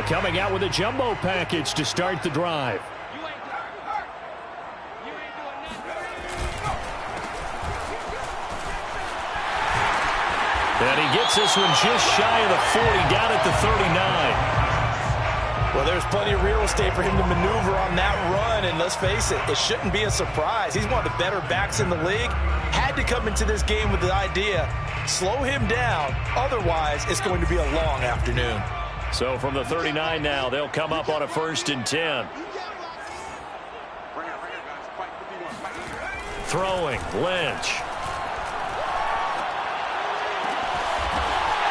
Coming out with a jumbo package to start the drive. And he gets this one just shy of the 40, down at the 39. Well, there's plenty of real estate for him to maneuver on that run, and let's face it, it shouldn't be a surprise. He's one of the better backs in the league. Had to come into this game with the idea, slow him down, otherwise it's going to be a long afternoon. So from the 39 now, they'll come up on a 1st and 10. Throwing, Lynch.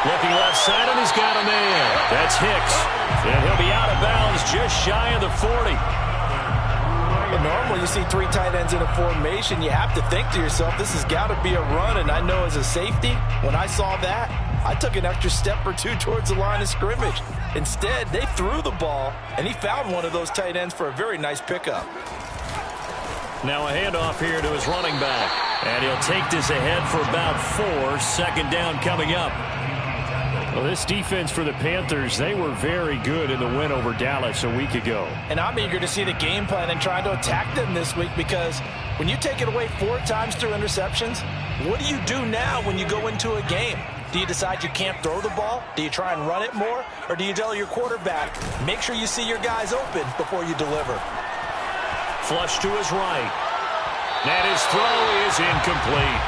Looking left side, and he's got a man. That's Hicks. And he'll be out of bounds just shy of the 40. Well, normally you see 3 tight ends in a formation. You have to think to yourself, this has got to be a run. And I know as a safety, when I saw that, I took an extra step or 2 towards the line of scrimmage. Instead, they threw the ball, and he found one of those tight ends for a very nice pickup. Now a handoff here to his running back. And he'll take this ahead for about 4. 2nd down coming up. Well, this defense for the Panthers, they were very good in the win over Dallas a week ago. And I'm eager to see the game plan and trying to attack them this week, because when you take it away 4 times through interceptions, what do you do now when you go into a game? Do you decide you can't throw the ball? Do you try and run it more? Or do you tell your quarterback, make sure you see your guys open before you deliver? Flush to his right. And his throw is incomplete.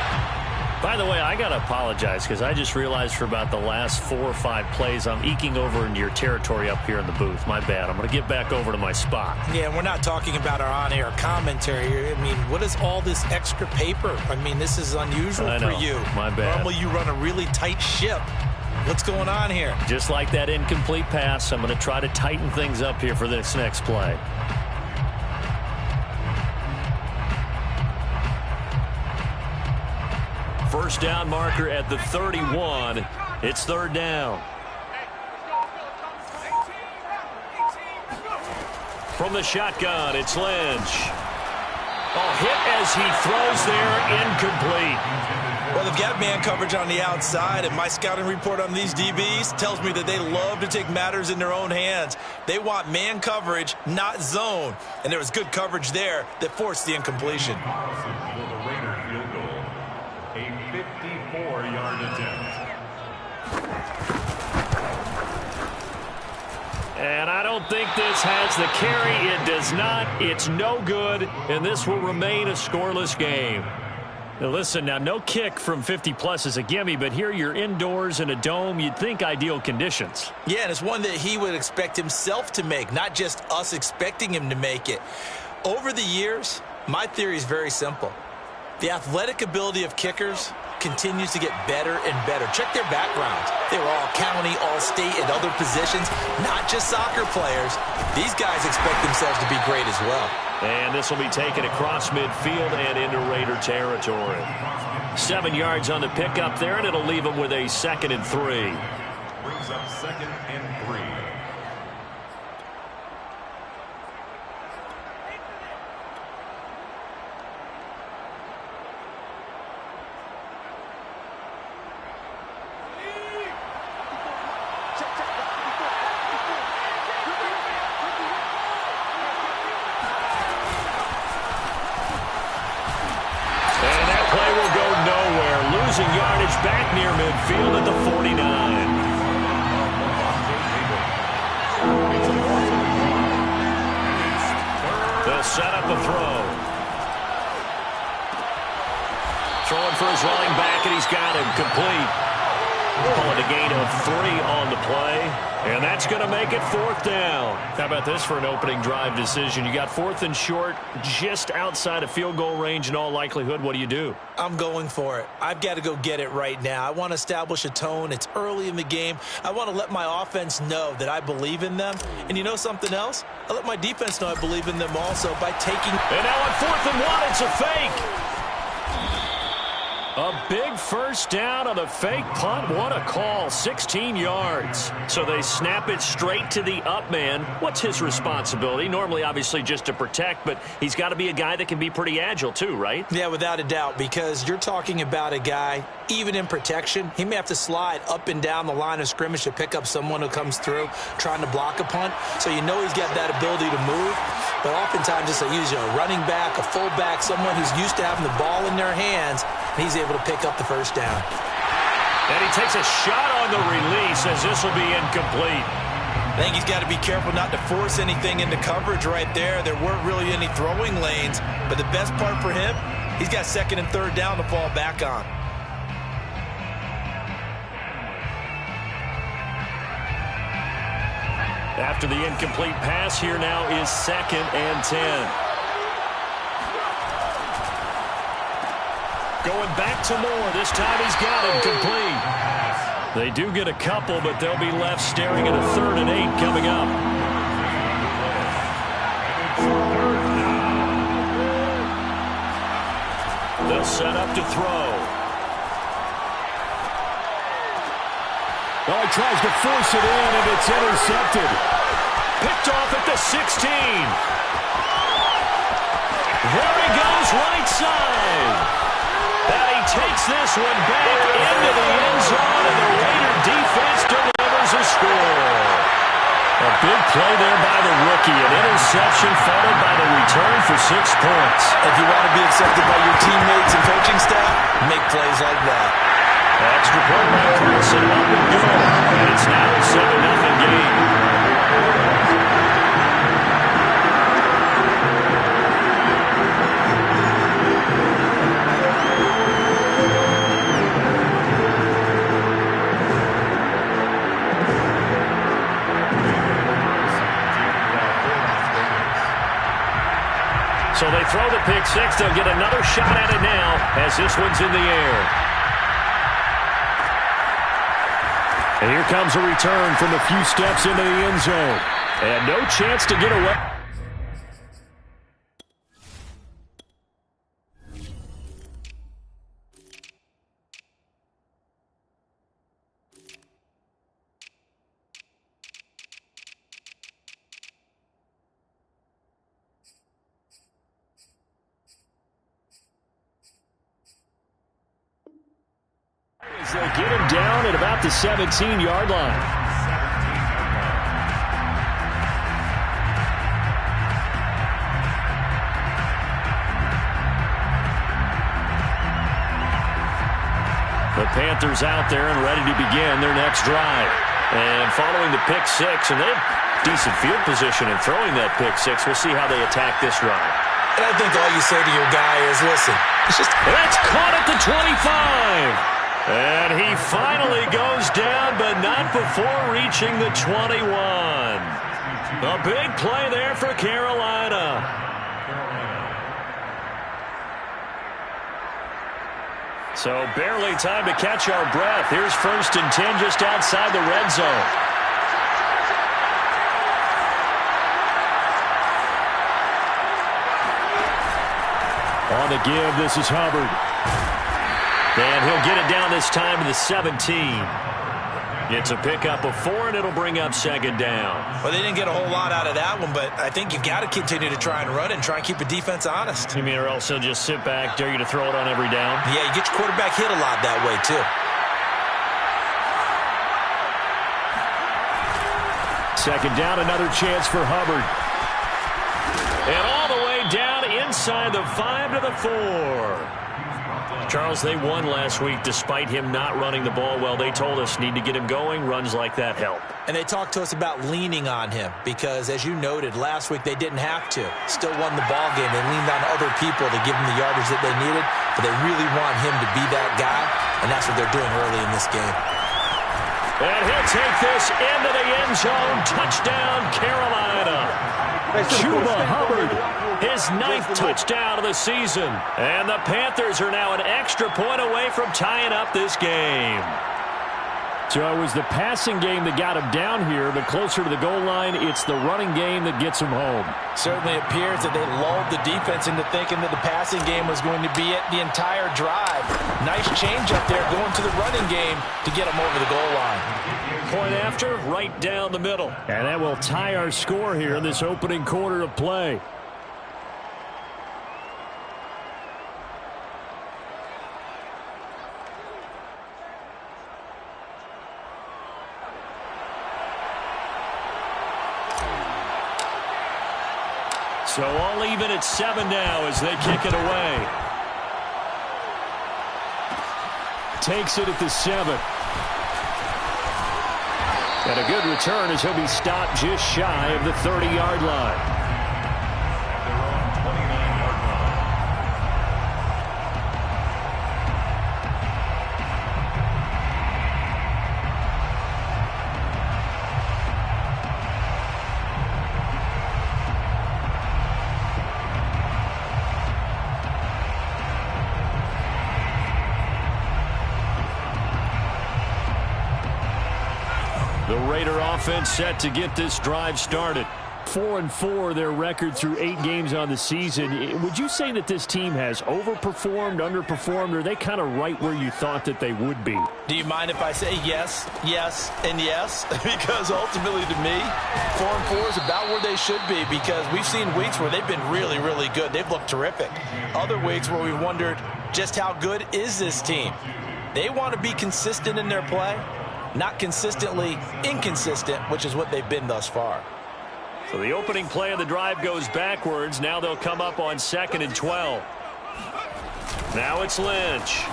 By the way, I got to apologize because I just realized for about the last 4 or 5 plays, I'm eking over into your territory up here in the booth. My bad. I'm going to get back over to my spot. Yeah, we're not talking about our on-air commentary here. I mean, what is all this extra paper? I mean, this is unusual for you. My bad. Normally you run a really tight ship. What's going on here? Just like that incomplete pass, I'm going to try to tighten things up here for this next play. First down marker at the 31. It's 3rd down. From the shotgun, it's Lynch. Hit as he throws there, incomplete. Well, they've got man coverage on the outside, and my scouting report on these DBs tells me that they love to take matters in their own hands. They want man coverage, not zone. And there was good coverage there that forced the incompletion. A 54-yard attempt. And I don't think this has the carry. It does not. It's no good, and this will remain a scoreless game. Now listen, now no kick from 50-plus is a gimme, but here you're indoors in a dome. You'd think ideal conditions. Yeah, and it's one that he would expect himself to make, not just us expecting him to make it. Over the years, my theory is very simple. The athletic ability of kickers continues to get better and better. Check their backgrounds. They were all county, all state, and other positions, not just soccer players. These guys expect themselves to be great as well. And this will be taken across midfield and into Raider territory. 7 yards on the pickup there, and it'll leave them with a 2nd and 3. Brings up 2nd and 3. Yardage back near midfield at the 49. They'll set up the throw. Throwing for his running back, and he's got him complete. Calling a gain of 3 on the play, and that's going to make it 4th down. How about this for an opening drive decision? You got 4th and short, just outside of field goal range in all likelihood. What do you do? I'm going for it. I've got to go get it right now. I want to establish a tone. It's early in the game. I want to let my offense know that I believe in them. And you know something else? I let my defense know I believe in them also by taking... And now on 4th and 1, it's a fake. A big first down on the fake punt. What a call. 16 yards. So they snap it straight to the up man. What's his responsibility? Normally, obviously, just to protect, but he's got to be a guy that can be pretty agile too, right? Yeah, without a doubt, because you're talking about a guy, even in protection, he may have to slide up and down the line of scrimmage to pick up someone who comes through trying to block a punt. So you know he's got that ability to move. But oftentimes, it's usually a running back, a fullback, someone who's used to having the ball in their hands, and he's able to pick up the first down. And he takes a shot on the release as this will be incomplete. I think he's got to be careful not to force anything into coverage right there. There weren't really any throwing lanes, but the best part for him, he's got second and third down to fall back on. After the incomplete pass, here now is 2nd and 10. Going back to Moore. This time he's got him complete. They do get a couple, but they'll be left staring at a 3rd and 8 coming up. They'll set up to throw. Well, he tries to force it in, and it's intercepted. Picked off at the 16. There he goes, right side. And he takes this one back into the end zone, and the Raider defense delivers a score. A big play there by the rookie. An interception followed by the return for 6 points. If you want to be accepted by your teammates and coaching staff, make plays like that. Extra point by Carlson, up and go. And it's now a 7-0 game. So they throw the pick six. They'll get another shot at it now as this one's in the air. And here comes a return from a few steps into the end zone. And no chance to get away. They'll get him down at about the 17-yard line. The Panthers out there and ready to begin their next drive. And following the pick six, and they have decent field position in throwing that pick six. We'll see how they attack this drive. And I think all you say to your guy is, listen, it's just... That's caught at the 25. And he finally goes down, but not before reaching the 21. A big play there for Carolina. So barely time to catch our breath. Here's 1st and 10 just outside the red zone. On the give, this is Hubbard. And he'll get it down this time to the 17. It's a pickup of 4, and it'll bring up 2nd down. Well, they didn't get a whole lot out of that one, but I think you've got to continue to try and run and try and keep the defense honest. You mean or else he'll just sit back, dare you to throw it on every down? Yeah, you get your quarterback hit a lot that way, too. 2nd down, another chance for Hubbard. And all the way down inside the 5 to the 4. Charles, they won last week despite him not running the ball well. They told us need to get him going. Runs like that help. And they talked to us about leaning on him because, as you noted, last week they didn't have to. Still won the ball game. They leaned on other people to give them the yardage that they needed, but they really want him to be that guy, and that's what they're doing early in this game. And he'll take this into the end zone. Touchdown, Carolina. Chuba Hubbard. His 9th touchdown of the season. And the Panthers are now an extra point away from tying up this game. So it was the passing game that got him down here, but closer to the goal line, it's the running game that gets him home. Certainly appears that they lulled the defense into thinking that the passing game was going to be it the entire drive. Nice change up there going to the running game to get him over the goal line. Point after, right down the middle. And that will tie our score here in this opening quarter of play. So all even at 7 now as they kick it away. Takes it at the 7. And a good return as he'll be stopped just shy of the 30-yard line. The Raider offense set to get this drive started. 4-4 their record through 8 games on the season. Would you say that this team has overperformed, underperformed, or are they kind of right where you thought that they would be? Do you mind if I say yes, yes, and yes? Because ultimately to me, 4-4 is about where they should be, because we've seen weeks where they've been really, really good. They've looked terrific. Other weeks where we wondered just how good is this team. They want to be consistent in their play, not consistently inconsistent, which is what they've been thus far. So the opening play of the drive goes backwards. Now they'll come up on 2nd and 12. Now it's Lynch.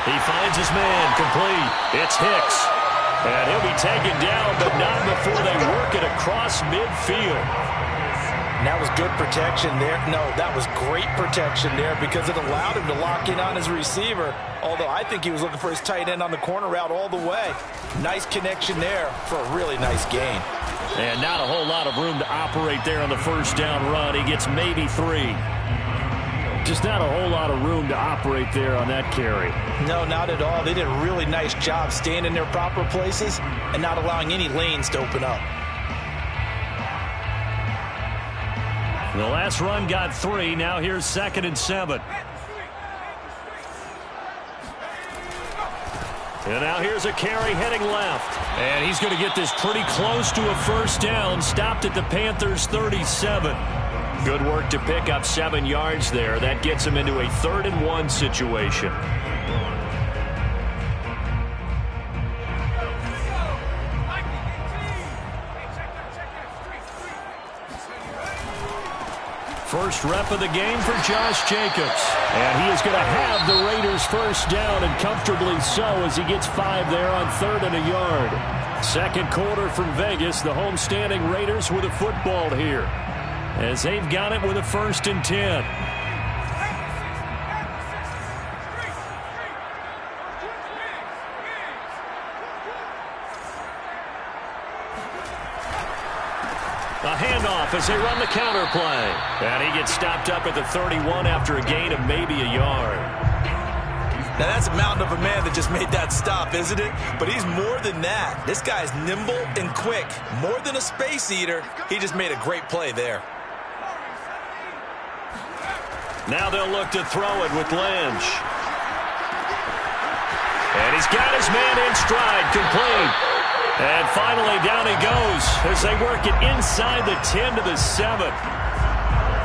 He finds his man complete. It's Hicks. And he'll be taken down, but not before they work it across midfield. And that was good protection there. No, that was great protection there because it allowed him to lock in on his receiver, although I think he was looking for his tight end on the corner route all the way. Nice connection there for a really nice gain. And not a whole lot of room to operate there on the first down run. He gets maybe 3. Just not a whole lot of room to operate there on that carry. No, not at all. They did a really nice job staying in their proper places and not allowing any lanes to open up. The last run got 3. Now here's 2nd and 7. And now here's a carry heading left. And he's going to get this pretty close to a first down. Stopped at the Panthers' 37. Good work to pick up 7 yards there. That gets him into a 3rd and 1 situation. First rep of the game for Josh Jacobs. And he is going to have the Raiders first down, and comfortably so, as he gets 5 there on 3rd and a yard. Second quarter from Vegas. The homestanding Raiders with a football here, as they've got it with a 1st and 10. A handoff as they run the counter play. And he gets stopped up at the 31 after a gain of maybe a yard. Now that's a mountain of a man that just made that stop, isn't it? But he's more than that. This guy's nimble and quick. More than a space eater. He just made a great play there. Now they'll look to throw it with Lynch. And he's got his man in stride, complete. And finally down he goes as they work it inside the 10 to the 7.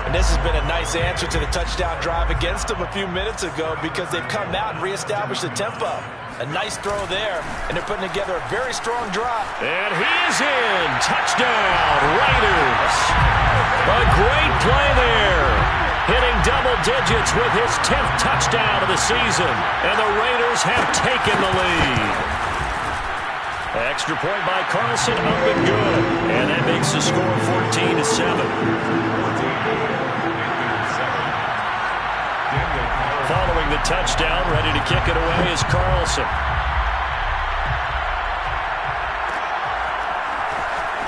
And this has been a nice answer to the touchdown drive against them a few minutes ago, because they've come out and reestablished the tempo. A nice throw there, and they're putting together a very strong drive. And he is in. Touchdown, Raiders. A great play there. Hitting double digits with his 10th touchdown of the season. And the Raiders have taken the lead. Extra point by Carlson, up and good. And that makes the score 14 to 7. Following the touchdown, ready to kick it away is Carlson.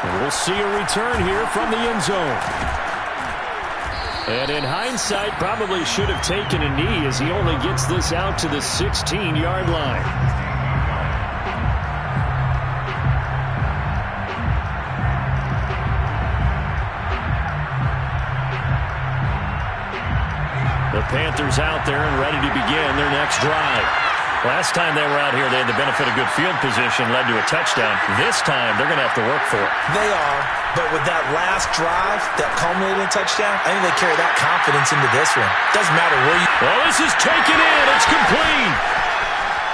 And we'll see a return here from the end zone. And in hindsight, probably should have taken a knee as he only gets this out to the 16-yard line. The Panthers out there and ready to begin their next drive. Last time they were out here, they had the benefit of good field position, led to a touchdown. This time, they're going to have to work for it. They are, but with that last drive that culminated in a touchdown, I think they carry that confidence into this one. Doesn't matter where you... Well, this is taken in. It's complete.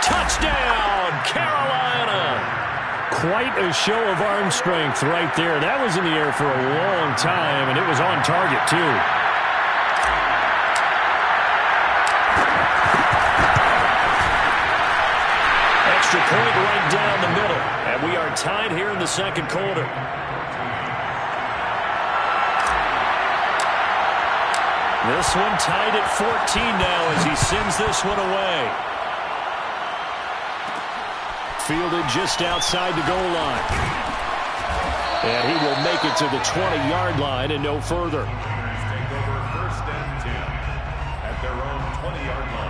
Touchdown, Carolina. Quite a show of arm strength right there. That was in the air for a long time, and it was on target, too. Extra point right down the middle. And we are tied here in the second quarter. This one tied at 14 now as he sends this one away. Fielded just outside the goal line. And he will make it to the 20-yard line and no further. Take over 1st and 10 at their own 20-yard line.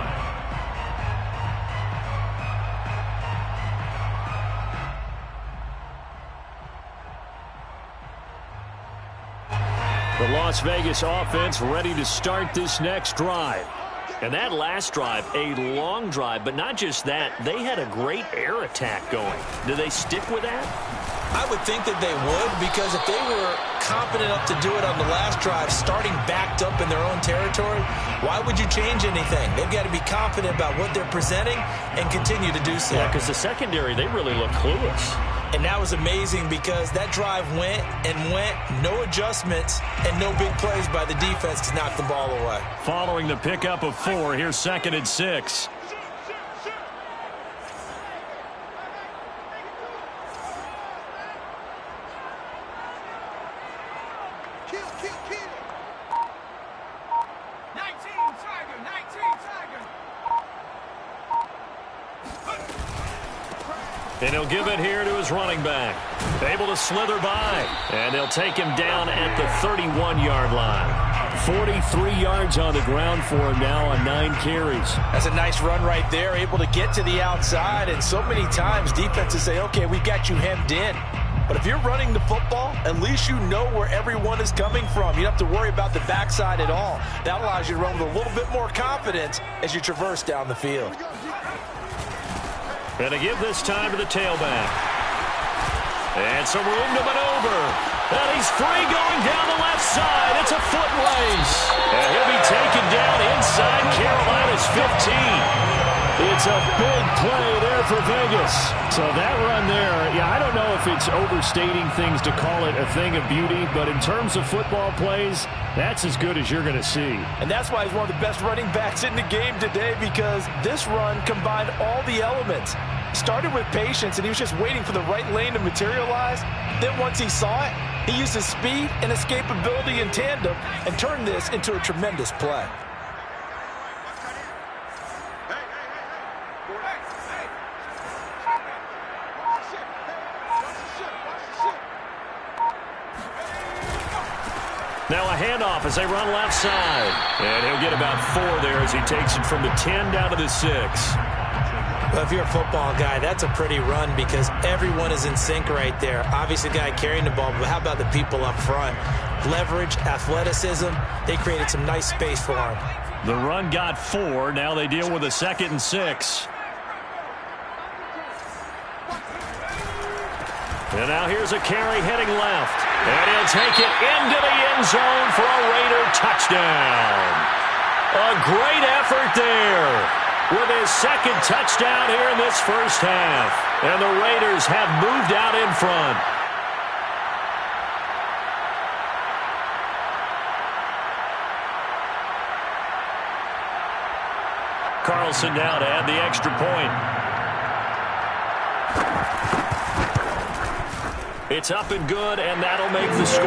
The Las Vegas offense ready to start this next drive. And that last drive, a long drive, but not just that, they had a great air attack going. Do they stick with that? I would think that they would, because if they were confident enough to do it on the last drive, starting backed up in their own territory, why would you change anything? They've got to be confident about what they're presenting and continue to do so. Yeah, because the secondary, they really look clueless. And that was amazing because that drive went and went, no adjustments, and no big plays by the defense to knock the ball away. Following the pickup of 4, here's 2nd and 6. And he'll give it here to his running back. Able to slither by. And they'll take him down at the 31-yard line. 43 yards on the ground for him now on 9 carries. That's a nice run right there. Able to get to the outside. And so many times defenses say, okay, we've got you hemmed in. But if you're running the football, at least you know where everyone is coming from. You don't have to worry about the backside at all. That allows you to run with a little bit more confidence as you traverse down the field. And to give this time to the tailback. And some room to maneuver. And he's free going down the left side. It's a foot race. And he'll be taken down inside Carolina's 15. It's a big play there for Vegas. So that run there, yeah, I don't know if it's overstating things to call it a thing of beauty, but in terms of football plays, that's as good as you're going to see. And that's why he's one of the best running backs in the game today, because this run combined all the elements. Started with patience, and he was just waiting for the right lane to materialize. Then once he saw it, he used his speed and escapability in tandem and turned this into a tremendous play. Now a handoff as they run left side. And he'll get about 4 there as he takes it from the 10 down to the 6. Well, if you're a football guy, that's a pretty run because everyone is in sync right there. Obviously, the guy carrying the ball, but how about the people up front? Leverage, athleticism, they created some nice space for him. The run got 4. Now they deal with a 2nd and 6. And now here's a carry heading left. And he'll take it into the end zone for a Raider touchdown. A great effort there with his 2nd touchdown here in this first half. And the Raiders have moved out in front. Carlson now to add the extra point. It's up and good, and that'll make the score 21-14.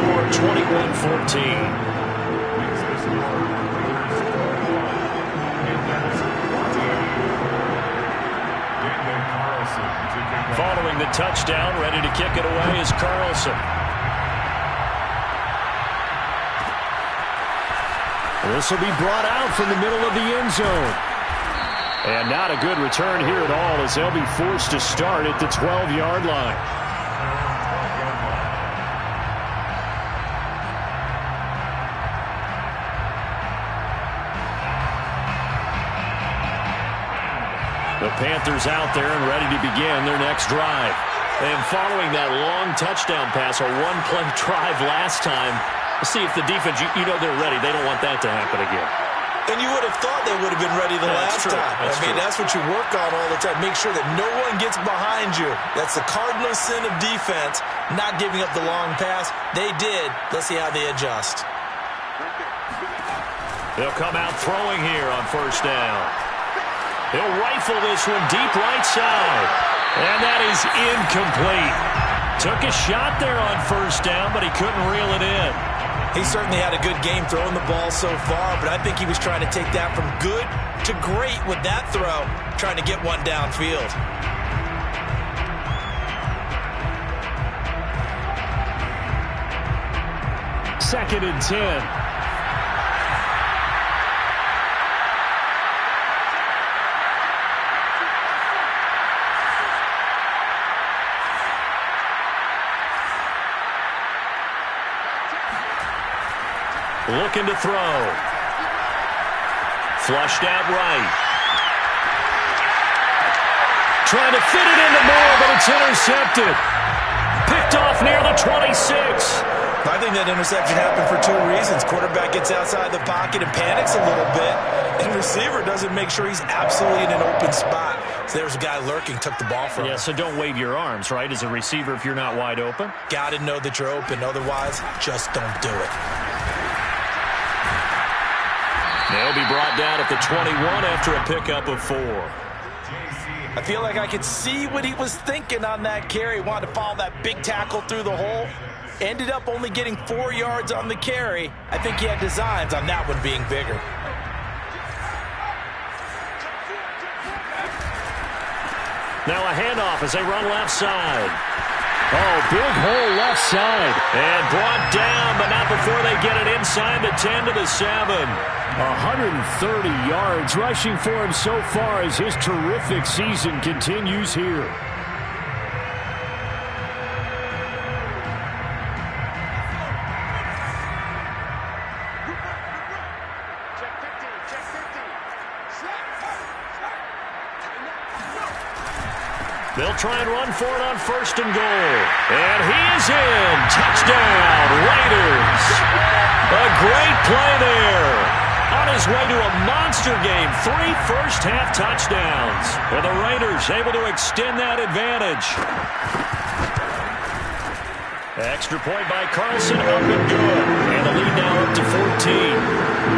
Following the touchdown, ready to kick it away is Carlson. This will be brought out from the middle of the end zone. And not a good return here at all as they'll be forced to start at the 12-yard line. The Panthers out there and ready to begin their next drive. And following that long touchdown pass, a one-play drive last time, see if the defense, you know they're ready. They don't want that to happen again. And you would have thought they would have been ready the last time. That's what you work on all the time. Make sure that no one gets behind you. That's the cardinal sin of defense, not giving up the long pass. They did. Let's see how they adjust. They'll come out throwing here on first down. He'll rifle this one deep right side. And that is incomplete. Took a shot there on first down, but he couldn't reel it in. He certainly had a good game throwing the ball so far, but I think he was trying to take that from good to great with that throw, trying to get one downfield. Second and 10. Looking to throw. Flushed out right. Trying to fit it into Moore, but it's intercepted. Picked off near the 26. I think that interception happened for two reasons. Quarterback gets outside the pocket and panics a little bit. And receiver doesn't make sure he's absolutely in an open spot. So there's a guy lurking, took the ball from him. Yeah, so don't wave your arms, right, as a receiver if you're not wide open. Got to know that you're open. Otherwise, just don't do it. They'll be brought down at the 21 after a pickup of 4. I feel like I could see what he was thinking on that carry. Wanted to follow that big tackle through the hole. Ended up only getting 4 yards on the carry. I think he had designs on that one being bigger. Now a handoff as they run left side. Oh, big hole left side. And brought down, but not before they get it inside the 10 to the 7. 130 yards rushing for him so far as his terrific season continues here. They'll try and run for it on first and goal. And he is in. Touchdown, Raiders. A great play there. On his way to a monster game. 3 first-half touchdowns. And the Raiders able to extend that advantage. Extra point by Carlson, up and good. And the lead now up to 14.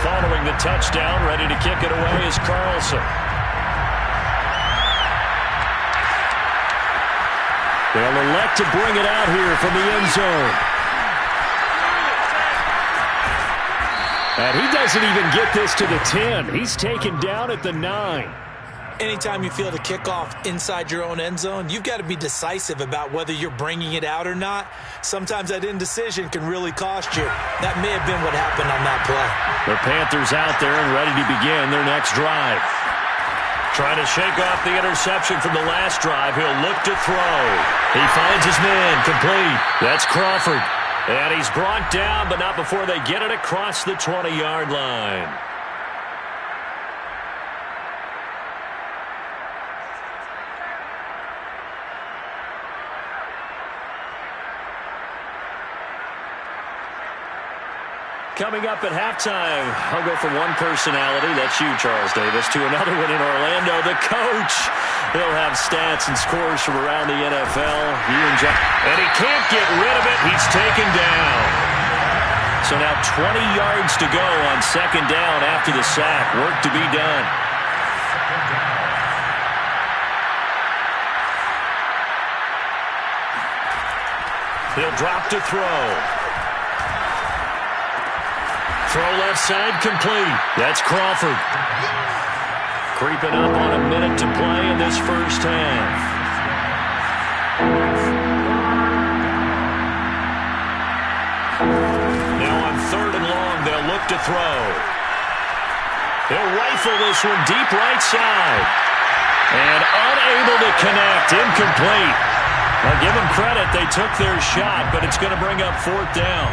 Following the touchdown, ready to kick it away is Carlson. They'll elect to bring it out here from the end zone. And he doesn't even get this to the 10. He's taken down at the 9. Anytime you feel the kickoff inside your own end zone, you've got to be decisive about whether you're bringing it out or not. Sometimes that indecision can really cost you. That may have been what happened on that play. The Panthers out there and ready to begin their next drive. Trying to shake off the interception from the last drive. He'll look to throw. He finds his man, complete. That's Crawford. And he's brought down, but not before they get it across the 20-yard line. Coming up at halftime, I'll go from one personality, that's you, Charles Davis, to another one in Orlando, the coach. He'll have stats and scores from around the NFL. And he can't get rid of it. He's taken down. So now 20 yards to go on second down after the sack. Work to be done. He'll drop to throw. Throw left side complete. That's Crawford. Creeping up on a minute to play in this first half. Now on 3rd and long, they'll look to throw. They'll rifle this one deep right side. And unable to connect. Incomplete. I'll give them credit. They took their shot, but it's going to bring up 4th down.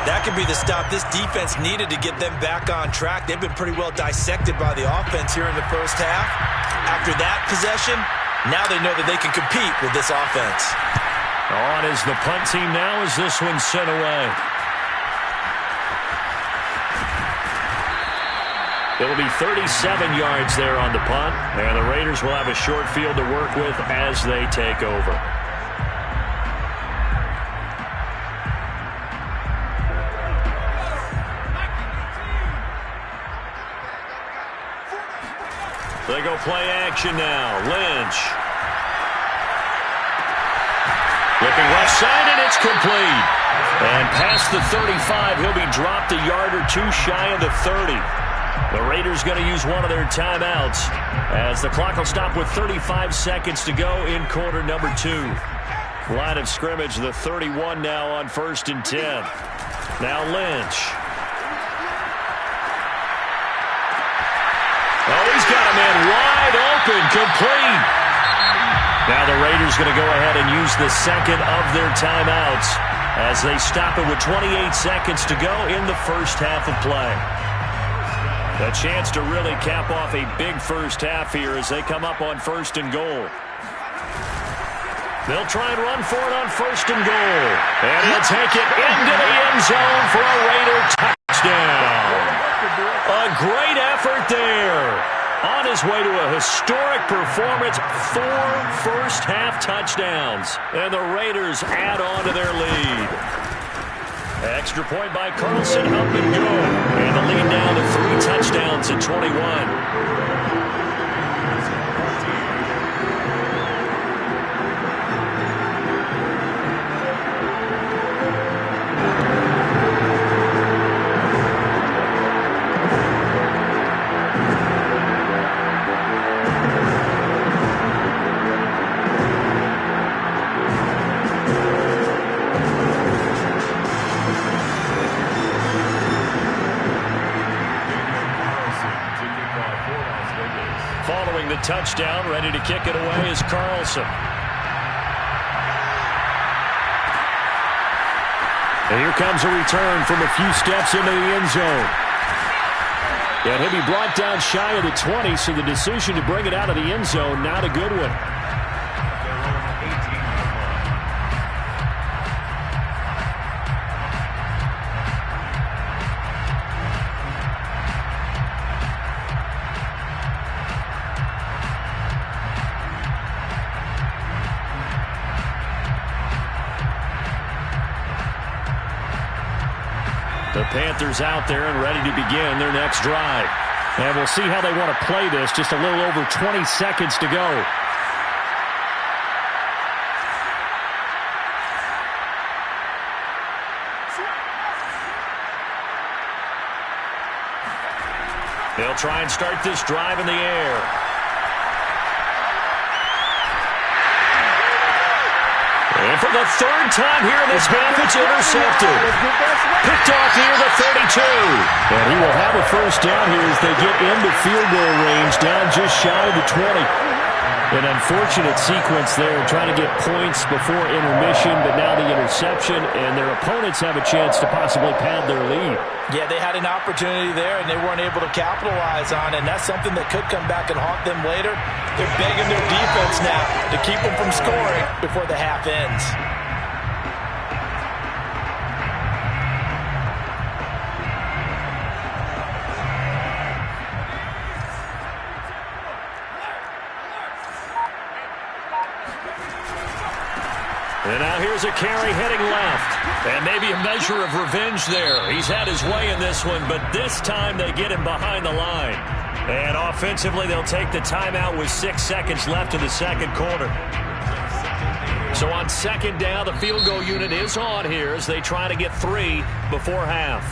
That could be the stop this defense needed to get them back on track. They've been pretty well dissected by the offense here in the first half. After that possession, now they know that they can compete with this offense. On is the punt team now as this one's sent away. It'll be 37 yards there on the punt, and the Raiders will have a short field to work with as they take over. They go play action now. Lynch. Looking left side, and it's complete. And past the 35, he'll be dropped a yard or two shy of the 30. The Raiders going to use one of their timeouts as the clock will stop with 35 seconds to go in quarter number 2. Line of scrimmage, the 31 now on 1st and 10. Now Lynch. Oh, he's got a man wide open, complete. Now the Raiders going to go ahead and use the second of their timeouts as they stop it with 28 seconds to go in the first half of play. A chance to really cap off a big first half here as they come up on 1st and goal. They'll try and run for it on 1st and goal. And he'll take it into the end zone for a Raider touchdown. A great effort there. On his way to a historic performance, 4 first-half touchdowns. And the Raiders add on to their lead. Extra point by Carlson, up and go. And the lead now to 3 touchdowns at 21. Following the touchdown, ready to kick it away is Carlson. And here comes a return from a few steps into the end zone. And he'll be brought down shy of the 20, so the decision to bring it out of the end zone, not a good one. The Panthers out there and ready to begin their next drive. And we'll see how they want to play this. Just a little over 20 seconds to go. They'll try and start this drive in the air. And for the 3rd time here in this half, it's intercepted. Picked off near the 32. And he will have a first down here as they get into field goal range, down just shy of the 20. An unfortunate sequence there, trying to get points before intermission, but now the interception, and their opponents have a chance to possibly pad their lead. Yeah, they had an opportunity there, and they weren't able to capitalize on it, and that's something that could come back and haunt them later. They're begging their defense now to keep them from scoring before the half ends. And now here's a carry heading left. And maybe a measure of revenge there. He's had his way in this one, but this time they get him behind the line. And offensively, they'll take the timeout with 6 seconds left in the second quarter. So on 2nd down, the field goal unit is on here as they try to get 3 before half.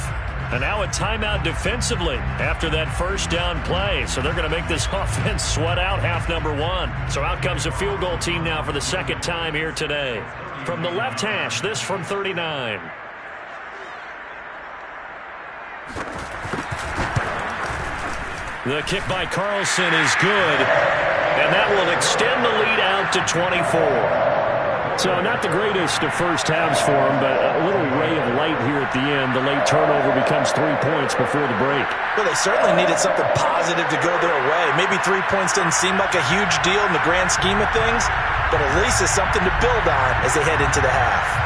And now a timeout defensively after that first down play. So they're going to make this offense sweat out half number one. So out comes a field goal team now for the second time here today. From the left hash, this from 39. The kick by Carlson is good. And that will extend the lead out to 24. So not the greatest of first halves for him, but a little ray of light here at the end. The late turnover becomes 3 points before the break. Well, they certainly needed something positive to go their way. Maybe 3 points doesn't seem like a huge deal in the grand scheme of things, but at least it's something to build on as they head into the half.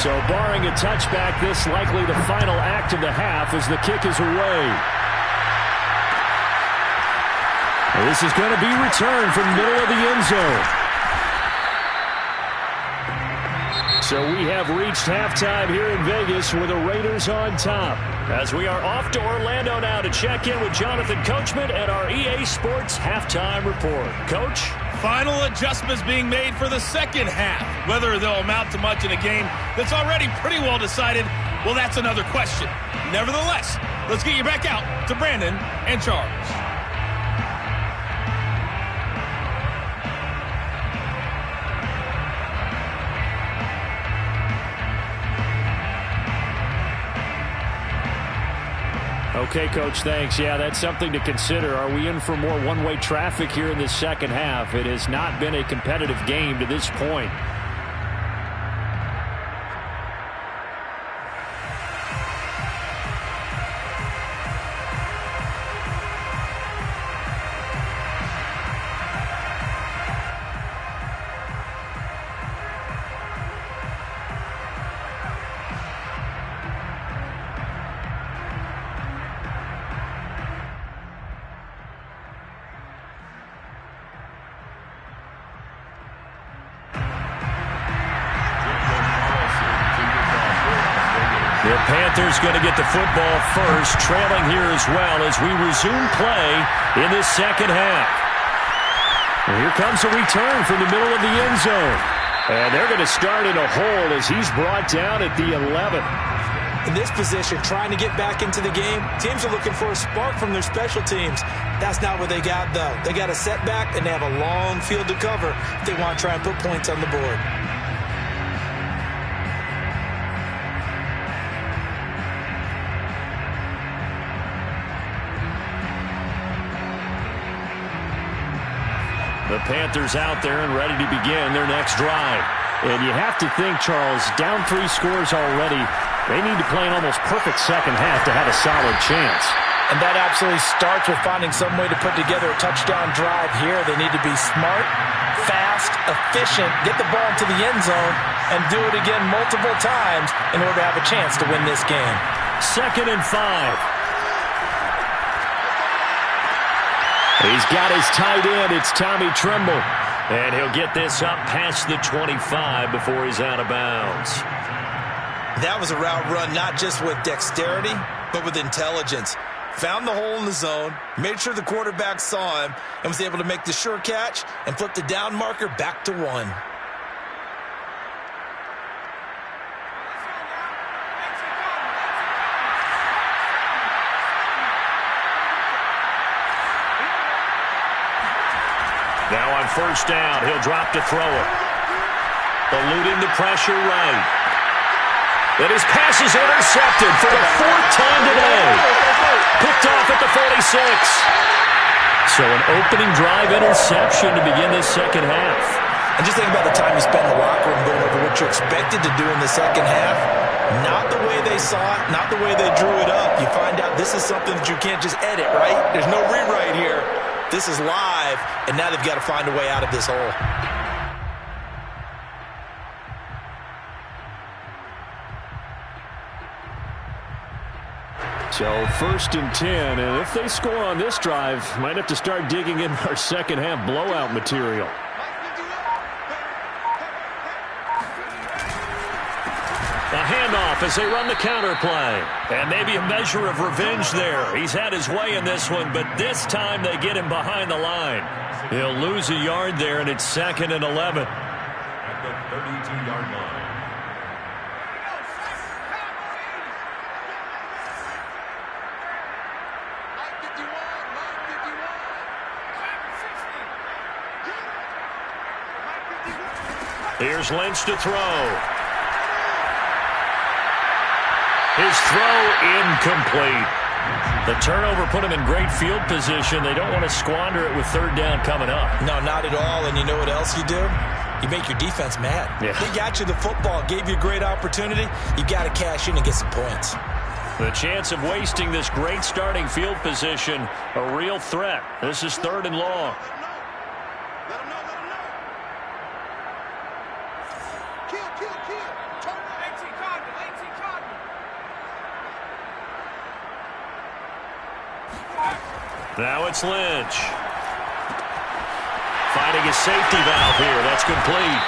So barring a touchback, this likely the final act of the half as the kick is away. This is going to be returned from the middle of the end zone. So we have reached halftime here in Vegas with the Raiders on top. As we are off to Orlando now to check in with Jonathan Coachman at our EA Sports Halftime Report. Coach? Final adjustments being made for the second half. Whether they'll amount to much in a game that's already pretty well decided, well, that's another question. Nevertheless, let's get you back out to Brandon and Charles. Okay, Coach, thanks. Yeah, that's something to consider. Are we in for more one-way traffic here in the second half? It has not been a competitive game to this point. The Panthers going to get the football first, trailing here as well as we resume play in this second half. And here comes a return from the middle of the end zone. And they're going to start in a hole as he's brought down at the 11. In this position, trying to get back into the game, teams are looking for a spark from their special teams. That's not what they got, though. They got a setback, and they have a long field to cover if they want to try and put points on the board. The Panthers out there and ready to begin their next drive. And you have to think, Charles, down 3 scores already. They need to play an almost perfect second half to have a solid chance. And that absolutely starts with finding some way to put together a touchdown drive here. They need to be smart, fast, efficient, get the ball to the end zone, and do it again multiple times in order to have a chance to win this game. 2nd and 5. He's got his tight end. It's Tommy Tremble. And he'll get this up past the 25 before he's out of bounds. That was a route run not just with dexterity, but with intelligence. Found the hole in the zone, made sure the quarterback saw him, and was able to make the sure catch and flip the down marker back to 1. Now on first down, he'll drop to throw it. Eluding the pressure right. And his pass is intercepted for the 4th time today. Picked off at the 46. So an opening drive interception to begin this second half. And just think about the time you spent in the locker room going over what you expected to do in the second half. Not the way they saw it, not the way they drew it up. You find out this is something that you can't just edit, right? There's no rewrite here. This is live, and now they've got to find a way out of this hole. So 1st and 10, and if they score on this drive, might have to start digging in our second half blowout material. A handoff as they run the counter play. And maybe a measure of revenge there. He's had his way in this one, but this time they get him behind the line. He'll lose a yard there, and it's 2nd and 11. At the 32-yard line. Here's Lynch to throw. His throw incomplete. The turnover put him in great field position. They don't want to squander it with 3rd down coming up. No, not at all. And you know what else you do? You make your defense mad. Yeah. They got you the football, gave you a great opportunity. You got to cash in and get some points. The chance of wasting this great starting field position, a real threat. This is 3rd and long. Now it's Lynch. Finding his safety valve here. That's complete.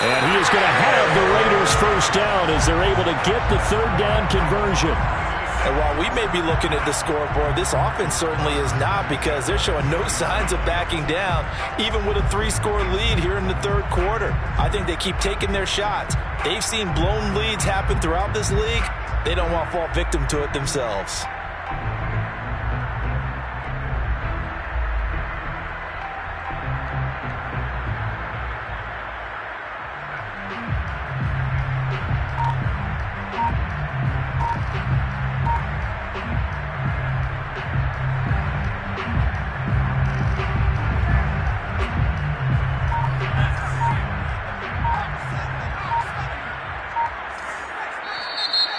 And he is going to have the Raiders 1st down as they're able to get the 3rd down conversion. And while we may be looking at the scoreboard, this offense certainly is not, because they're showing no signs of backing down, even with a 3-score lead here in the 3rd quarter. I think they keep taking their shots. They've seen blown leads happen throughout this league. They don't want to fall victim to it themselves.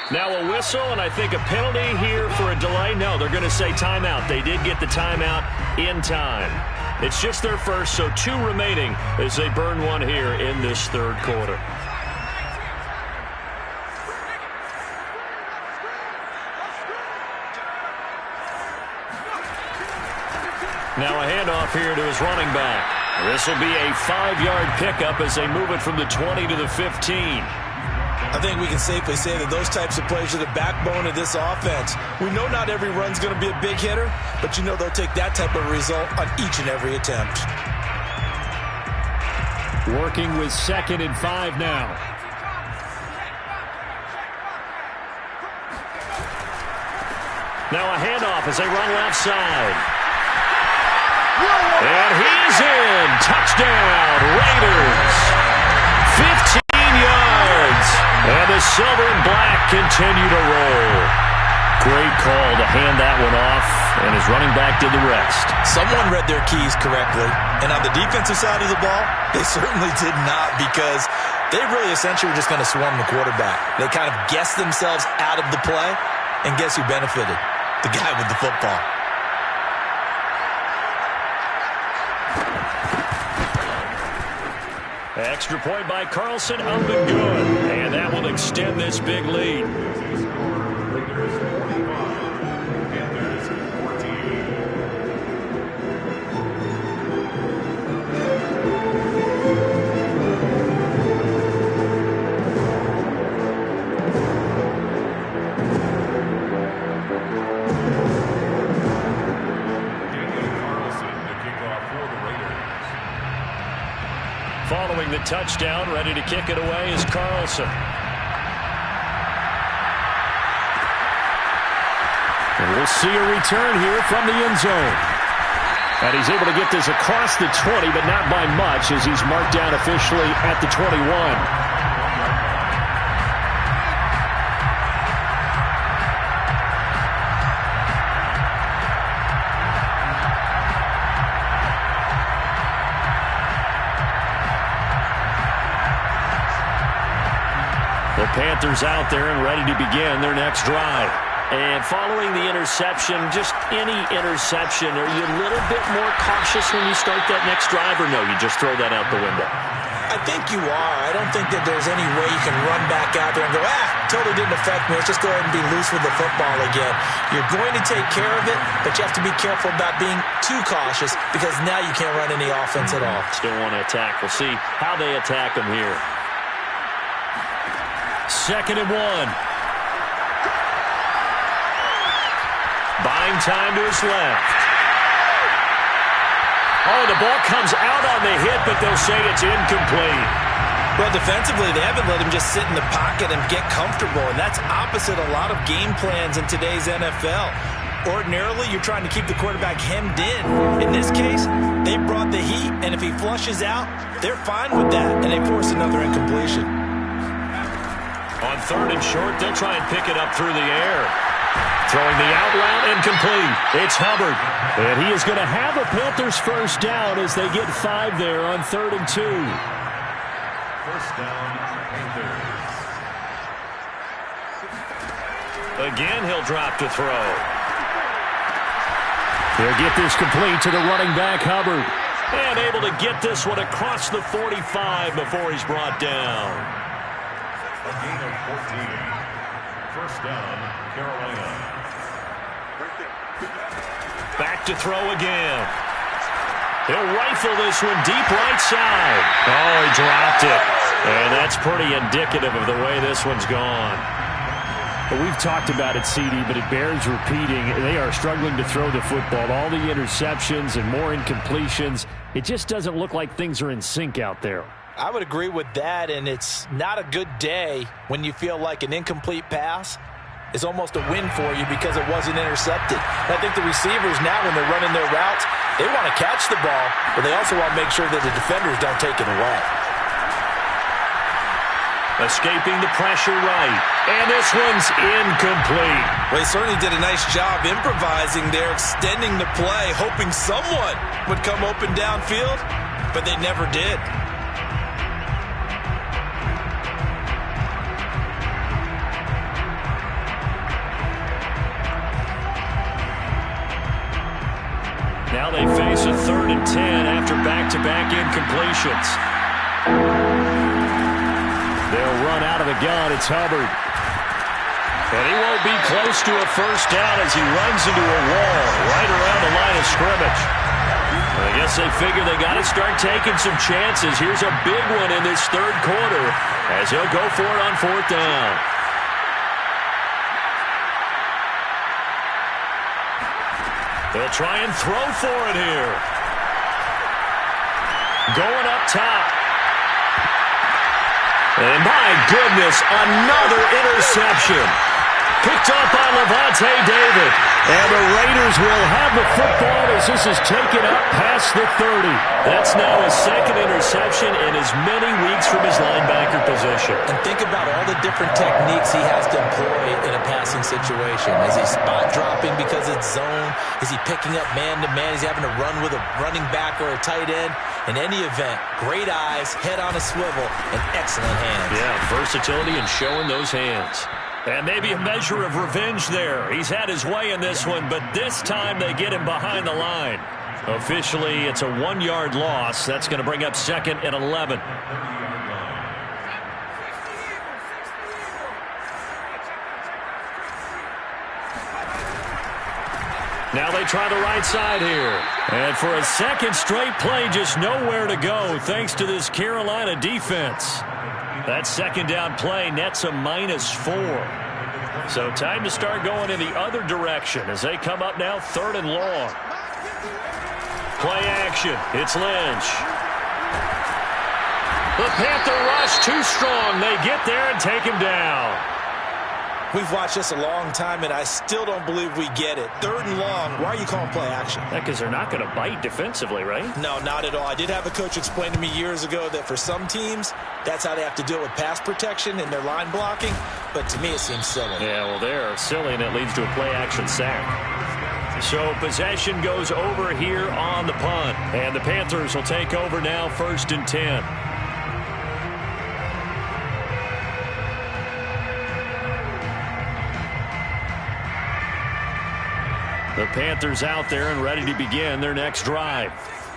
Now a whistle, and I think a penalty here for a delay. No, they're going to say timeout. They did get the timeout in time. It's just their first, so 2 remaining as they burn one here in this 3rd quarter. Now a handoff here to his running back. This will be a 5-yard pickup as they move it from the 20 to the 15. I think we can safely say that those types of plays are the backbone of this offense. We know not every run's going to be a big hitter, but you know they'll take that type of result on each and every attempt. Working with 2nd and 5 now. Now a handoff as they run left side. And he's in. Touchdown, Raiders. 15 yards. And the silver and black continue to roll. Great call to hand that one off, and his running back did the rest. Someone read their keys correctly, and on the defensive side of the ball, they certainly did not, because they really essentially were just going to swarm the quarterback. They kind of guessed themselves out of the play, and guess who benefited? The guy with the football. Extra point by Carlson, up and good. And that will extend this big lead. Raiders 45, Panthers 14. Following the touchdown, ready to kick it away is Carlson. And we'll see a return here from the end zone. And he's able to get this across the 20, but not by much, as he's marked down officially at the 21. Panthers out there and ready to begin their next drive. And following the interception, just any interception, are you a little bit more cautious when you start that next drive, or no, you just throw that out the window? I think you are. I don't think that there's any way you can run back out there and go, totally didn't affect me. Let's just go ahead and be loose with the football again. You're going to take care of it, but you have to be careful about being too cautious, because now you can't run any offense at all. Still want to attack. We'll see how they attack them here. 2nd and 1. Buying time to his left. Oh, the ball comes out on the hit, but they'll say it's incomplete. Well, defensively, they haven't let him just sit in the pocket and get comfortable, and that's opposite a lot of game plans in today's NFL. Ordinarily, you're trying to keep the quarterback hemmed in. In this case, they brought the heat, and if he flushes out, they're fine with that, and they force another incompletion. On 3rd and short, they'll try and pick it up through the air. Throwing the out route, incomplete. It's Hubbard. And he is going to have a Panthers first down as they get 5 there on 3rd and 2. First down, Panthers. Again, he'll drop to throw. He'll get this complete to the running back, Hubbard. And able to get this one across the 45 before he's brought down. A gain of 14. First down, Carolina. Back to throw again. He'll rifle this one deep right side. Oh, he dropped it. And that's pretty indicative of the way this one's gone. Well, we've talked about it, CD, but it bears repeating. They are struggling to throw the football. All the interceptions and more incompletions. It just doesn't look like things are in sync out there. I would agree with that, and it's not a good day when you feel like an incomplete pass is almost a win for you because it wasn't intercepted. And I think the receivers now, when they're running their routes, they want to catch the ball, but they also want to make sure that the defenders don't take it away. Escaping the pressure right. And this one's incomplete. Well, he certainly did a nice job improvising there, extending the play, hoping someone would come open downfield, but they never did. Now they face a 3rd and 10 after back-to-back incompletions. They'll run out of the gun. It's Hubbard. And he won't be close to a first down as he runs into a wall right around the line of scrimmage. I guess they figure they got to start taking some chances. Here's a big one in this 3rd quarter as he'll go for it on 4th down. They'll try and throw for it here. Going up top. And my goodness, another interception. Picked up by Lavonte David. And the Raiders will have the football as this is taken up past the 30. That's now his 2nd interception in as many weeks from his linebacker position. And think about all the different techniques he has to employ in a passing situation. Is he spot dropping because it's zone? Is he picking up man-to-man? Is he having to run with a running back or a tight end? In any event, great eyes, head on a swivel, and excellent hands. Yeah, versatility and showing those hands. And maybe a measure of revenge there. He's had his way in this one, but this time they get him behind the line. Officially, it's a 1-yard loss. That's going to bring up 2nd and 11. Now they try the right side here. And for a 2nd straight play, just nowhere to go thanks to this Carolina defense. That 2nd down play nets a -4. So time to start going in the other direction as they come up now 3rd and long. Play action. It's Lynch. The Panther rush too strong. They get there and take him down. We've watched this a long time, and I still don't believe we get it. 3rd and long. Why are you calling play action? Because they're not going to bite defensively, right? No, not at all. I did have a coach explain to me years ago that for some teams, that's how they have to deal with pass protection and their line blocking. But to me, it seems silly. Yeah, well, they're silly, and it leads to a play-action sack. So possession goes over here on the punt. And the Panthers will take over now 1st and 10. The Panthers out there and ready to begin their next drive.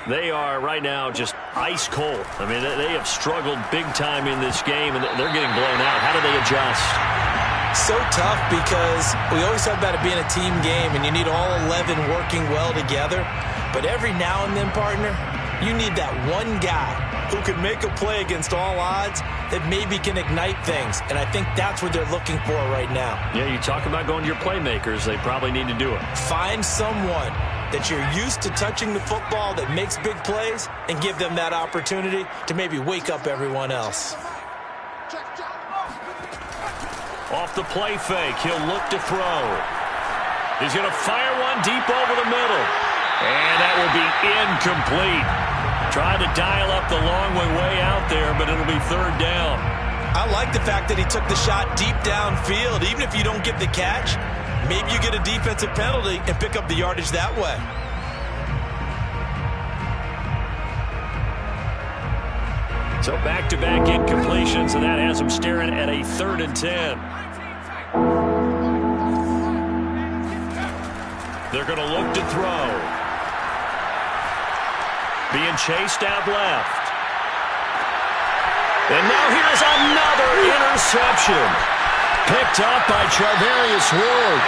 They are right now just ice cold. I mean, they have struggled big time in this game, and they're getting blown out. How do they adjust? So tough because we always talk about it being a team game, and you need all 11 working well together. But every now and then, partner, You need that one guy who can make a play against all odds that maybe can ignite things. And I think that's what they're looking for right now. Yeah, you talk about going to your playmakers. They probably need to do it. Find someone that you're used to touching the football that makes big plays and give them that opportunity to maybe wake up everyone else. Off the play fake, he'll look to throw. He's going to fire one deep over the middle. And that will be incomplete. Tried to dial up the long way out there, but it'll be third down. I like the fact that he took the shot deep downfield. Even if you don't get the catch, maybe you get a defensive penalty and pick up the yardage that way. So back-to-back incompletions, and that has him staring at a 3rd and 10. They're going to look to throw. Being chased out left. And now here's another interception. Picked up by Charvarius Ward.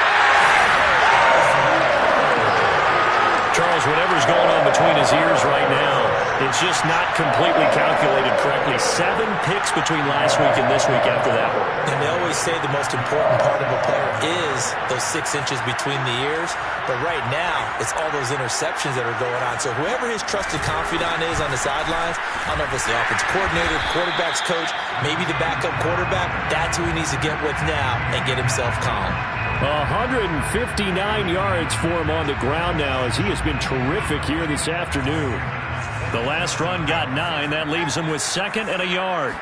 Charles, whatever's going on between his ears right now, it's just not completely calculated correctly. 7 picks between last week and this week after that one. And they always say the most important part of a player is those 6 inches between the ears. But right now, it's all those interceptions that are going on. So whoever his trusted confidant is on the sidelines, I don't know if it's the offense coordinator, quarterback's coach, maybe the backup quarterback, that's who he needs to get with now and get himself calm. 159 yards for him on the ground now as he has been terrific here this afternoon. The last run got 9. That leaves him with 2nd and a yard.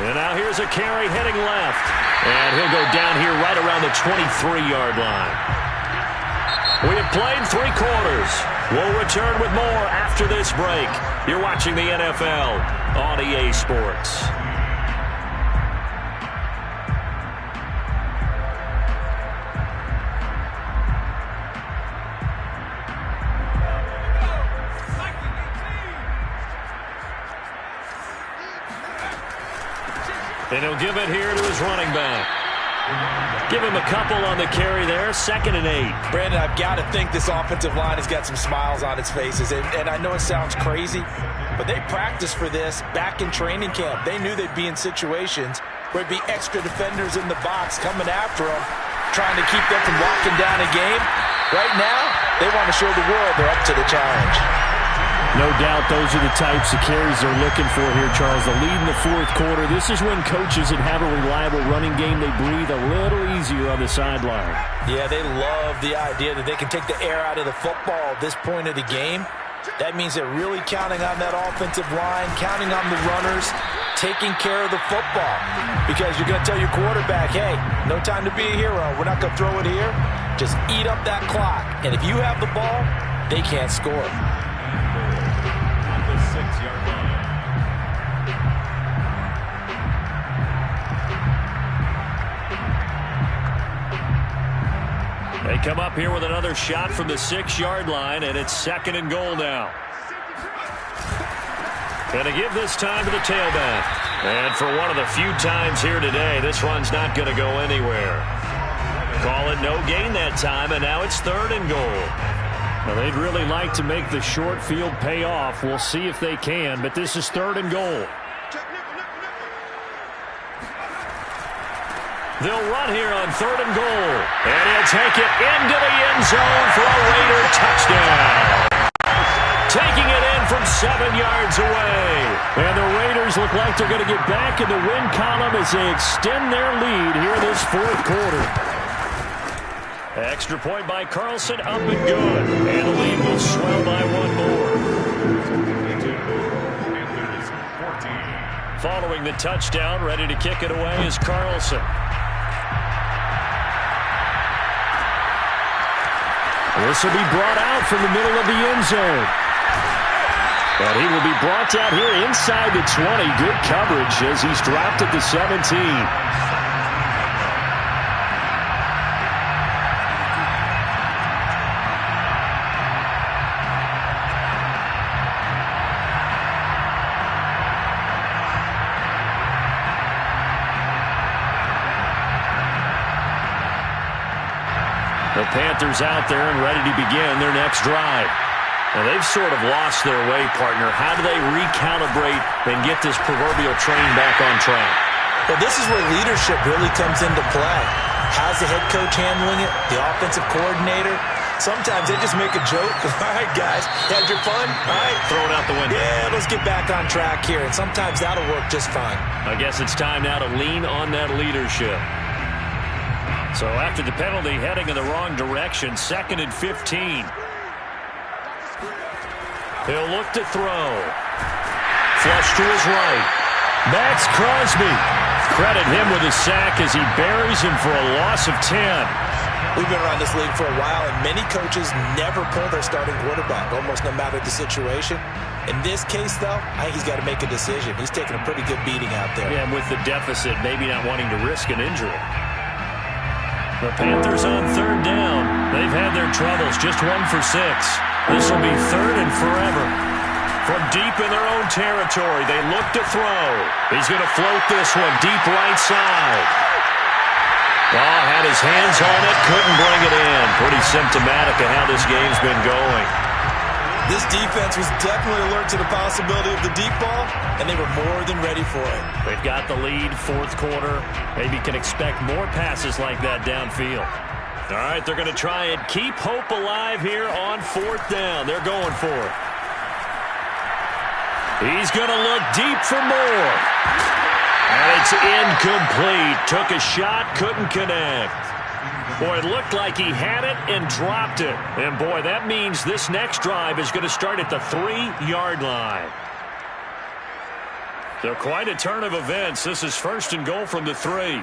And now here's a carry heading left. And he'll go down here right around the 23-yard line. We have played 3 quarters. We'll return with more after this break. You're watching the NFL on EA Sports. And he'll give it here to his running back. Give him a couple on the carry there. 2nd and 8. Brandon, I've got to think this offensive line has got some smiles on its faces. And I know it sounds crazy, but they practiced for this back in training camp. They knew they'd be in situations where it'd be extra defenders in the box coming after them, trying to keep them from locking down a game. Right now, they want to show the world they're up to the challenge. No doubt those are the types of carries they're looking for here, Charles. The lead in the 4th quarter. This is when coaches that have a reliable running game, they breathe a little easier on the sideline. Yeah, they love the idea that they can take the air out of the football at this point of the game. That means they're really counting on that offensive line, counting on the runners, taking care of the football. Because you're going to tell your quarterback, hey, no time to be a hero. We're not going to throw it here. Just eat up that clock. And if you have the ball, they can't score. 6-yard line. They come up here with another shot from the 6-yard line, and it's 2nd and goal now. Going to give this time to the tailback. And for one of the few times here today, this run's not going to go anywhere. Call it no gain that time, and now it's 3rd and goal. Now, they'd really like to make the short field pay off. We'll see if they can, but this is 3rd and goal. They'll run here on 3rd and goal. And he'll take it into the end zone for a Raider touchdown. Taking it in from 7 yards away. And the Raiders look like they're going to get back in the win column as they extend their lead here this 4th quarter. Extra point by Carlson, up and good. And the lead will swell by 1 more. Following the touchdown, ready to kick it away is Carlson. This will be brought out from the middle of the end zone. But he will be brought out here inside the 20. Good coverage as he's dropped at the 17. The Panthers out there and ready to begin their next drive. Well, they've sort of lost their way, partner. How do they recalibrate and get this proverbial train back on track? Well, this is where leadership really comes into play. How's the head coach handling it? The offensive coordinator? Sometimes they just make a joke. All right, guys, had your fun? All right. Throw it out the window. Yeah, let's get back on track here. And sometimes that'll work just fine. I guess it's time now to lean on that leadership. So after the penalty, heading in the wrong direction, 2nd and 15. He'll look to throw. Flush to his right. Max Crosby. Credit him with a sack as he buries him for a loss of 10. We've been around this league for a while, and many coaches never pull their starting quarterback, almost no matter the situation. In this case, though, I think he's got to make a decision. He's taking a pretty good beating out there. Yeah, and with the deficit, maybe not wanting to risk an injury. The Panthers on 3rd down. They've had their troubles, just 1 for 6. This will be 3rd and forever. From deep in their own territory, they look to throw. He's going to float this one deep right side. Oh, had his hands on it, couldn't bring it in. Pretty symptomatic of how this game's been going. This defense was definitely alert to the possibility of the deep ball, and they were more than ready for it. They've got the lead, 4th quarter. Maybe can expect more passes like that downfield. All right, they're going to try and keep hope alive here on 4th down. They're going for it. He's going to look deep for more. And it's incomplete. Took a shot, couldn't connect. Boy, it looked like he had it and dropped it. And, boy, that means this next drive is going to start at the 3-yard line. So quite a turn of events. This is 1st and goal from the 3.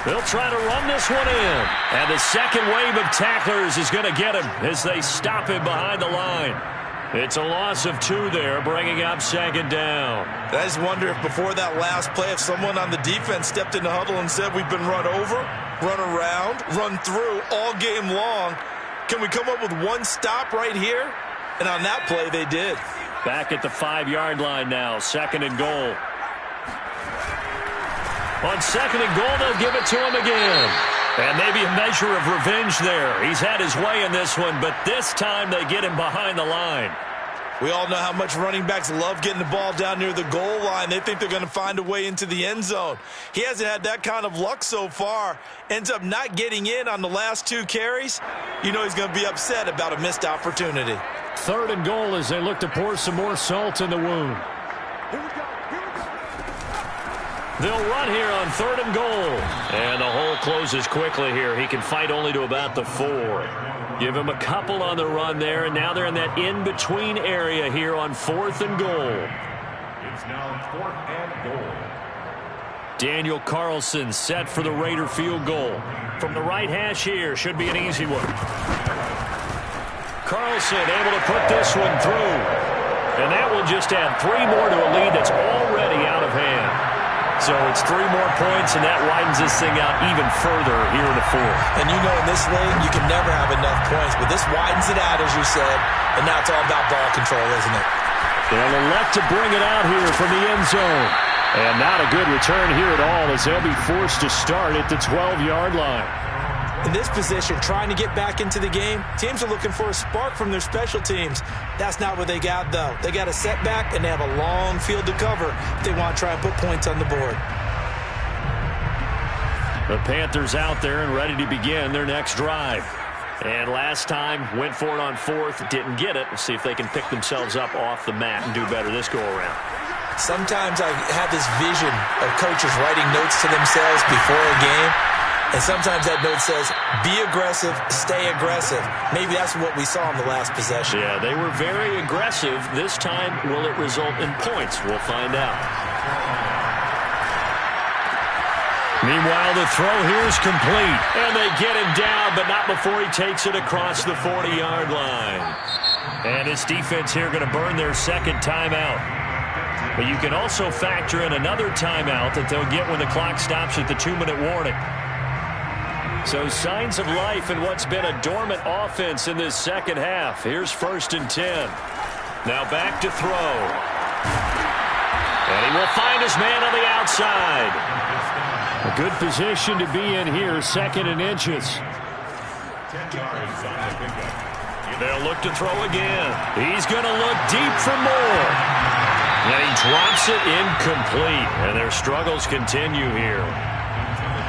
They'll try to run this one in. And the second wave of tacklers is going to get him as they stop him behind the line. It's a loss of 2 there, bringing up 2nd down. I just wonder if before that last play, if someone on the defense stepped in the huddle and said, we've been run over, run around, run through all game long. Can we come up with one stop right here? And on that play, they did. Back at the 5-yard line now, 2nd and goal. On 2nd and goal, they'll give it to him again. And maybe a measure of revenge there. He's had his way in this one, but this time they get him behind the line. We all know how much running backs love getting the ball down near the goal line. They think they're going to find a way into the end zone. He hasn't had that kind of luck so far. Ends up not getting in on the last 2 carries. You know he's going to be upset about a missed opportunity. 3rd and goal as they look to pour some more salt in the wound. They'll run here on 3rd and goal. And the hole closes quickly here. He can fight only to about the 4. Give him a couple on the run there, and now they're in that in-between area here on 4th and goal. It's now 4th and goal. Daniel Carlson set for the Raider field goal. From the right hash here, should be an easy one. Carlson able to put this one through. And that will just add 3 more to a lead that's already out of hand. So it's 3 more points, and that widens this thing out even further here in the 4th. And you know in this league, you can never have enough points, but this widens it out, as you said, and now it's all about ball control, isn't it? They'll elect to bring it out here from the end zone. And not a good return here at all as they'll be forced to start at the 12-yard line. In this position, trying to get back into the game, teams are looking for a spark from their special teams. That's not what they got, though. They got a setback, and they have a long field to cover if they want to try and put points on the board. The Panthers out there and ready to begin their next drive. And last time, went for it on 4th, didn't get it. We'll see if they can pick themselves up off the mat and do better this go-around. Sometimes I have this vision of coaches writing notes to themselves before a game. And sometimes that note says, be aggressive, stay aggressive. Maybe that's what we saw in the last possession. Yeah, they were very aggressive. This time, will it result in points? We'll find out. Meanwhile, the throw here is complete. And they get him down, but not before he takes it across the 40-yard line. And this defense here going to burn their 2nd timeout. But you can also factor in another timeout that they'll get when the clock stops at the 2-minute warning. So signs of life in what's been a dormant offense in this second half. Here's 1st and 10. Now back to throw. And he will find his man on the outside. A good position to be in here, 2nd and inches. 10 yards on the pickup. They'll look to throw again. He's going to look deep for more. And he drops it incomplete. And their struggles continue here.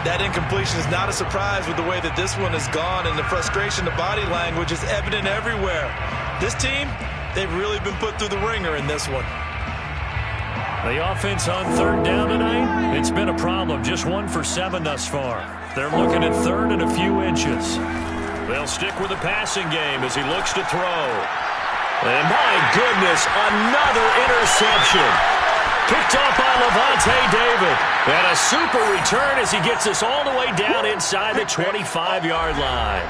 That incompletion is not a surprise with the way that this one has gone, and the frustration, the body language is evident everywhere. This team, they've really been put through the ringer in this one. The offense on 3rd down tonight, it's been a problem. Just 1 for 7 thus far. They're looking at 3rd and a few inches. They'll stick with the passing game as he looks to throw. And my goodness, another interception. Picked off by Lavonte David. And a super return as he gets us all the way down inside the 25-yard line.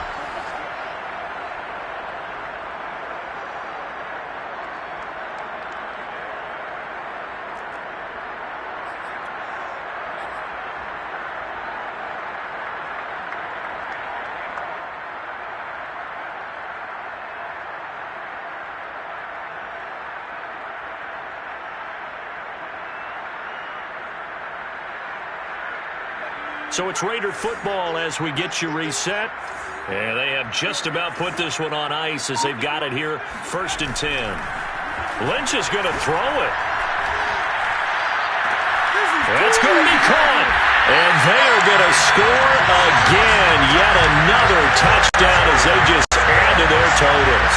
So it's Raider football as we get you reset. And they have just about put this one on ice as they've got it here, 1st and 10. Lynch is going to throw it. That's going to be caught. And they are going to score again. Yet another touchdown as they just add to their totals.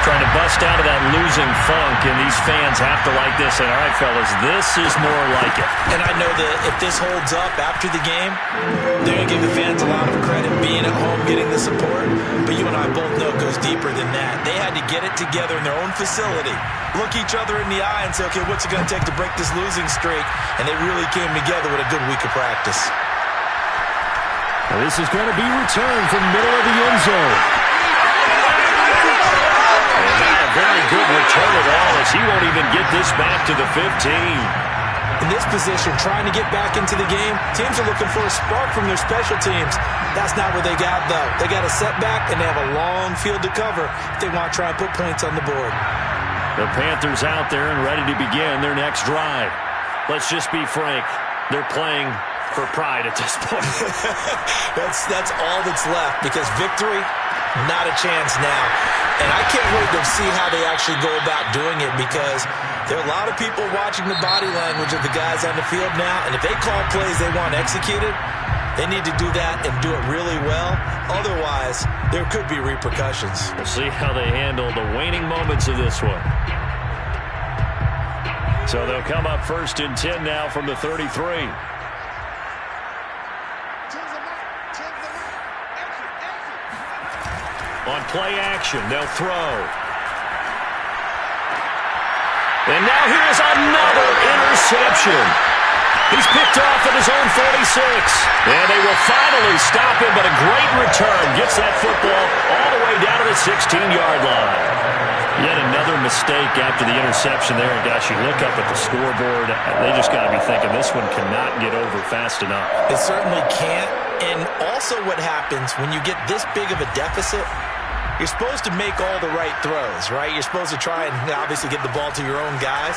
Trying to bust out of that losing funk, and these fans have to like this. And all right, fellas, this is more like it. And I know that if this holds up after the game, they're going to give the fans a lot of credit being at home, getting the support. But you and I both know it goes deeper than that. They had to get it together in their own facility, look each other in the eye and say, okay, what's it going to take to break this losing streak? And they really came together with a good week of practice. Now this is going to be returned from middle of the end zone. Very good return at all as he won't even get this back to the 15. In this position, trying to get back into the game, teams are looking for a spark from their special teams. That's not what they got, though. They got a setback, and they have a long field to cover if they want to try and put points on the board. The Panthers out there and ready to begin their next drive. Let's just be frank. They're playing for pride at this point. That's all that's left because victory, not a chance now. And I can't wait to see how they actually go about doing it because there are a lot of people watching the body language of the guys on the field now. And if they call plays they want executed, they need to do that and do it really well. Otherwise, there could be repercussions. We'll see how they handle the waning moments of this one. So they'll come up 1st and 10 now from the 33. On play action, they'll throw. And now here's another interception. He's picked off at his own 46. And they will finally stop him, but a great return. Gets that football all the way down to the 16-yard line. Yet another mistake after the interception there. And gosh, you look up at the scoreboard, they just got to be thinking this one cannot get over fast enough. It certainly can't. And also what happens when you get this big of a deficit, you're supposed to make all the right throws, right? You're supposed to try and obviously get the ball to your own guys.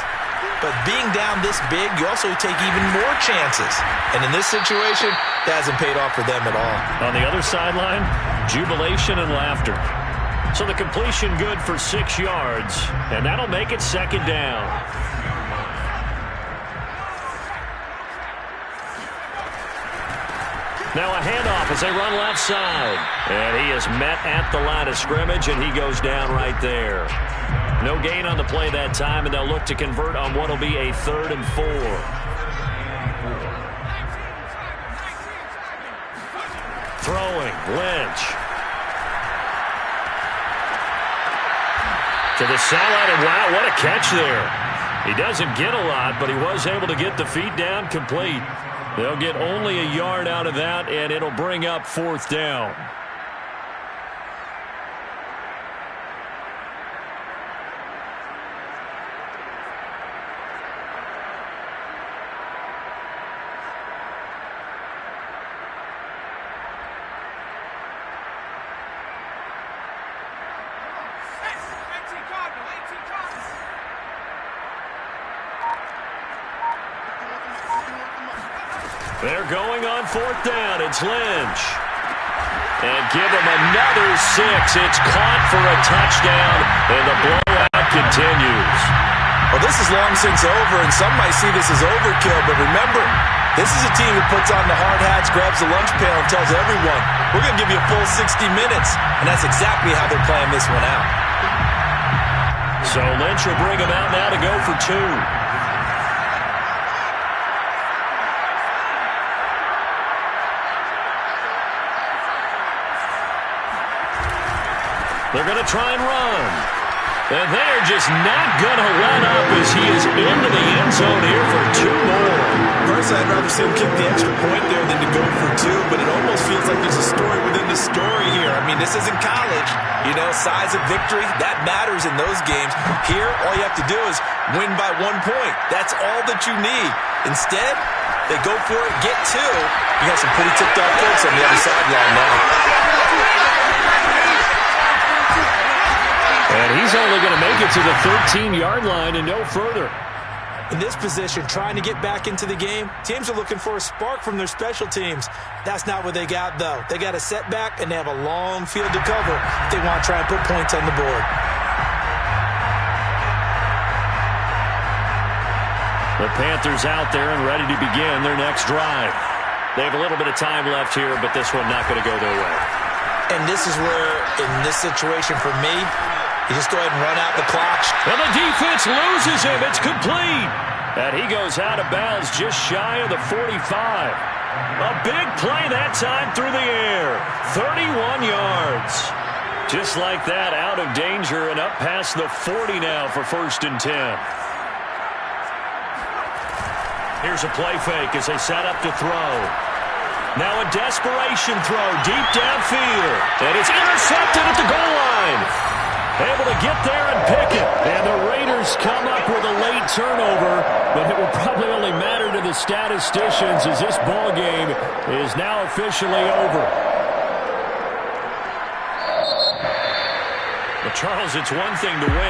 But being down this big, you also take even more chances. And in this situation, that hasn't paid off for them at all. On the other sideline, jubilation and laughter. So the completion good for 6 yards, and that'll make it 2nd down. Now a handoff as they run left side. And he is met at the line of scrimmage, and he goes down right there. No gain on the play that time, and they'll look to convert on what will be a 3rd and 4. Throwing, Lynch. To the sideline, and wow, what a catch there. He doesn't get a lot, but he was able to get the feet down complete. They'll get only a yard out of that, and it'll bring up 4th down. They're going on 4th down. It's Lynch. And give him another 6. It's caught for a touchdown, and the blowout continues. Well, this is long since over, and some might see this as overkill, but remember, this is a team that puts on the hard hats, grabs the lunch pail, and tells everyone, we're going to give you a full 60 minutes, and that's exactly how they're playing this one out. So Lynch will bring him out now to go for 2. They're going to try and run. And they're just not going to let up as he is into the end zone here for 2 more. Personally, I'd rather see him kick the extra point there than to go for 2, but it almost feels like there's a story within the story here. I mean, this isn't college. You know, size of victory, that matters in those games. Here, all you have to do is win by 1 point. That's all that you need. Instead, they go for it, get 2. You got some pretty tipped-off folks on the other sideline now. And he's only going to make it to the 13-yard line and no further. In this position, trying to get back into the game, teams are looking for a spark from their special teams. That's not what they got, though. They got a setback, and they have a long field to cover if they want to try and put points on the board. The Panthers out there and ready to begin their next drive. They have a little bit of time left here, but this one not going to go their way. And this is where, in this situation for me, you just go ahead and run out the clock. And the defense loses him. It's complete. And he goes out of bounds just shy of the 45. A big play that time through the air. 31 yards. Just like that, out of danger and up past the 40 now for 1st and 10. Here's a play fake as they set up to throw. Now a desperation throw deep downfield. And it's intercepted at the goal line. Able to get there and pick it. And the Raiders come up with a late turnover, but it will probably only matter to the statisticians as this ball game is now officially over. Well, Charles, it's one thing to win.